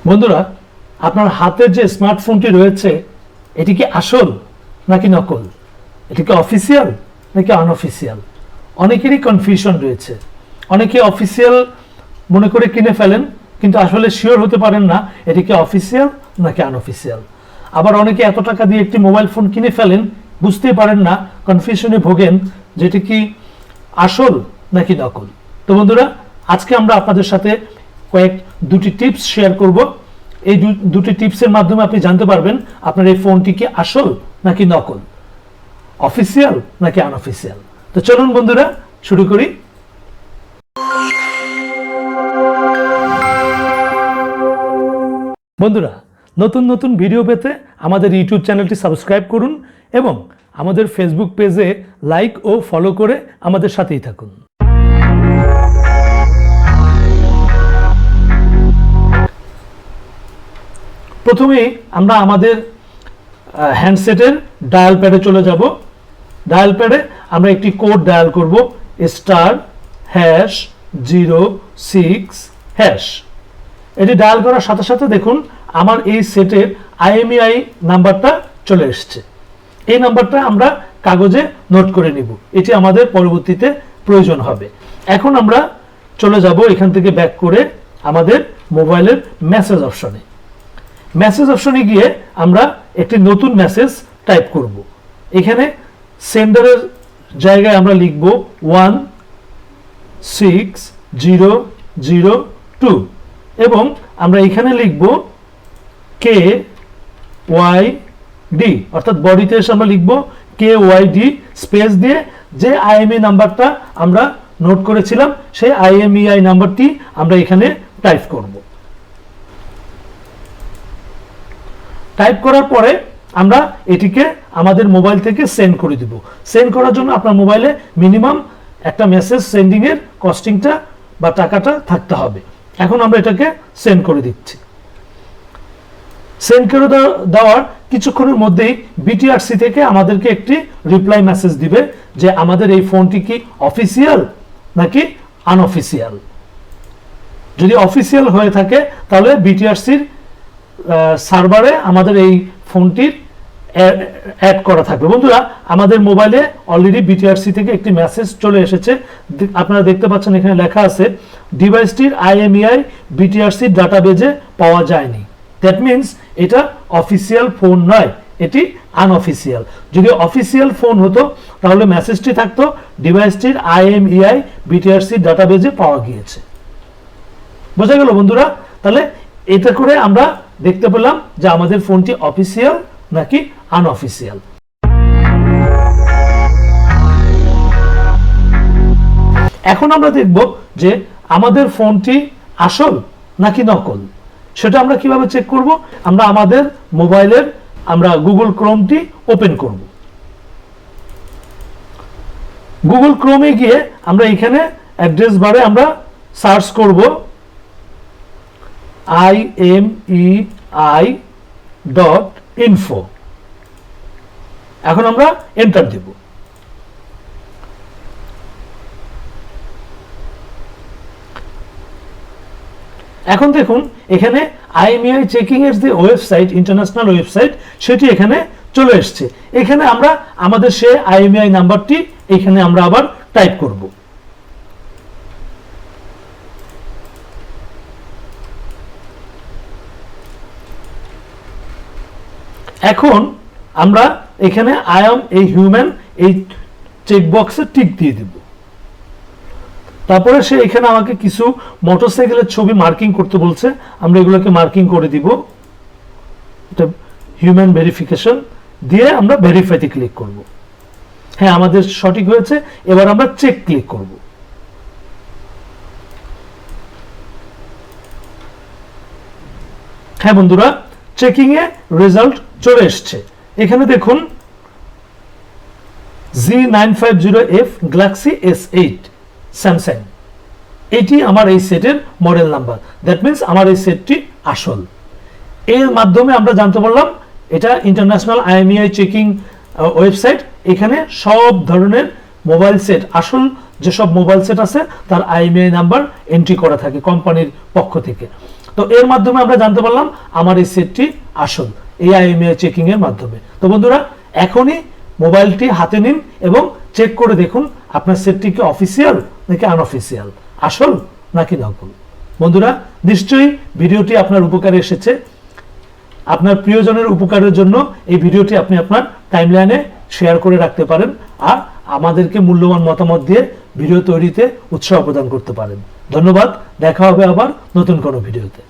বন্ধুরা, আপনার হাতে যে স্মার্টফোনটি রয়েছে এটি কি আসল নাকি নকল? এটি কি অফিসিয়াল নাকি আনঅফিসিয়াল? অনেকেরই কনফিউশন রয়েছে। অনেকে অফিসিয়াল মনে করে কিনে ফেলেন, কিন্তু আসলে শিওর হতে পারেন না এটি কি অফিসিয়াল নাকি আনঅফিসিয়াল। আবার অনেকে এত টাকা দিয়ে একটি মোবাইল ফোন কিনে ফেলেন, বুঝতেই পারেন না, কনফিউশনে ভোগেন যে এটি কি আসল নাকি নকল। তো বন্ধুরা, আজকে আমরা আপনাদের সাথে দুটি টিপস শেয়ার করব। এই দুটি টিপসের মাধ্যমে আপনি জানতে পারবেন আপনার এই ফোনটি কি আসল নাকি নকল, অফিসিয়াল নাকি আনঅফিসিয়াল। তো চলুন বন্ধুরা, শুরু করি। বন্ধুরা, নতুন নতুন ভিডিও পেতে আমাদের ইউটিউব চ্যানেলটি সাবস্ক্রাইব করুন এবং আমাদের ফেসবুক পেজে লাইক ও ফলো করে আমাদের সাথেই থাকুন। প্রথমে আমরা আমাদের হ্যান্ডসেটের ডায়াল প্যাডে চলে যাব। ডায়াল প্যাডে আমরা একটি কোড ডায়াল করব, *#06#। এটি ডায়াল করার সাথে সাথে দেখুন আমার এই সেটের IMEI নাম্বারটা চলে এসছে। এই নাম্বারটা আমরা কাগজে নোট করে নিব, এটি আমাদের পরবর্তীতে প্রয়োজন হবে। এখন আমরা চলে যাব এখান থেকে ব্যাক করে আমাদের মোবাইলের মেসেজ অপশনে। মেসেজ অপশনে গিয়ে আমরা একটি নতুন মেসেজ টাইপ করব। এখানে সেন্ডারের জায়গায় আমরা লিখব 16002 এবং আমরা এখানে লিখব KYD, অর্থাৎ বডিতে এসে আমরা লিখব KYD স্পেস দিয়ে যে IMEI নাম্বারটা আমরা নোট করেছিলাম সেই IMEI নাম্বারটি আমরা এখানে টাইপ করব। টাইপ করার পরে আমরা এটিকে আমাদের মোবাইল থেকে সেন্ড করে দিব। সেন্ড করার জন্য আপনার মোবাইলে মিনিমাম একটা মেসেজ সেন্ডিং এর কস্টিংটা বা টাকাটা থাকতে হবে। এখন আমরা এটাকে সেন্ড করে দিচ্ছি। সেন্ড করে দেওয়ার কিছুক্ষণের মধ্যেই BTRC থেকে আমাদেরকে একটি রিপ্লাই মেসেজ দিবে যে আমাদের এই ফোনটি কি অফিসিয়াল নাকি আনঅফিসিয়াল। যদি অফিসিয়াল হয়ে থাকে তাহলে BTRCর সার্ভারে আমাদের এই ফোনটির অ্যাড করা থাকবে। বন্ধুরা, আমাদের মোবাইলে অলরেডি BTRC থেকে একটি মেসেজ চলে এসেছে। আপনারা দেখতে পাচ্ছেন এখানে লেখা আছে ডিভাইসটির IMEI BTRC ডাটাবেজে পাওয়া যায়নি। দ্যাট মিনস এটা অফিসিয়াল ফোন নয়, এটি আনঅফিসিয়াল। যদি অফিসিয়াল ফোন হতো তাহলে মেসেজটি থাকতো ডিভাইসটির IMEI BTRC ডাটাবেজে পাওয়া গিয়েছে। বোঝা গেল বন্ধুরা? তাহলে এটা করে আমরা দেখতে পেলাম যে আমাদের ফোনটি অফিসিয়াল নাকি আনঅফিসিয়াল। এখন আমরা দেখব যে আমাদের ফোনটি আসল নাকি নকল। সেটা আমরা কিভাবে চেক করব? আমরা আমাদের মোবাইলের গুগল ক্রোমটি ওপেন করব। গুগল ক্রোমে গিয়ে আমরা এখানে অ্যাড্রেস বারে আমরা সার্চ করব IMEI.info। এখন আমরা এন্টার দেব। এখন দেখুন এখানে IMEI চেকিং এর যে ওয়েবসাইট, ইন্টারন্যাশনাল ওয়েবসাইট, সেটি এখানে চলে এসছে। এখানে আমরা আমাদের সেই IMEI নাম্বারটি এখানে আমরা আবার টাইপ করব। এখন আমরা এখানে আই এম এ হিউম্যান এই চেকবক্সে টিক দিয়ে দেব। তারপরে সে এখানে আমাকে কিছু মোটরসাইকেলের ছবি মার্কিং করতে বলছে, আমরা এগুলোকে মার্কিং করে দিব। এটা হিউম্যান ভেরিফিকেশন দিয়ে আমরা ভেরিফাইতে ক্লিক করব। হ্যাঁ, আমাদের সঠিক হয়েছে। এবার আমরা চেক ক্লিক করব। হ্যাঁ বন্ধুরা, চেকিং এ রেজাল্ট চলে এসছে। এখানে দেখুন G950F গ্যালাক্সি S8 স্যামসাং, এটি আমার এই সেটের মডেল নাম্বার। দ্যাট মিনস আমার এই সেটটি আসল। এর মাধ্যমে আমরা জানতে পারলাম এটা ইন্টারন্যাশনাল IMEI চেকিং ওয়েবসাইট। এখানে সব ধরনের মোবাইল সেট, আসল যেসব মোবাইল সেট আছে তার IMEI নাম্বার এন্ট্রি করা থাকে কোম্পানির পক্ষ থেকে। তো এর মাধ্যমে আমরা জানতে পারলাম আমার এই সেটটি আসল, এই IMEI চেকিং এর মাধ্যমে। তো বন্ধুরা এখনই মোবাইলটি হাতে নিন এবং চেক করে দেখুন আপনার সেটটি কি অফিসিয়াল নাকি আনঅফিসিয়াল, আসল নাকি নকল। বন্ধুরা নিশ্চয়ই ভিডিওটি আপনার উপকারে এসেছে। আপনার প্রিয়জনের উপকারের জন্য এই ভিডিওটি আপনি আপনার টাইমলাইনে শেয়ার করে রাখতে পারেন আর আমাদেরকে মূল্যবান মতামত দিয়ে ভিডিও তৈরিতে উৎসাহ প্রদান করতে পারেন। ধন্যবাদ, দেখা হবে আবার নতুন কোনো ভিডিওতে।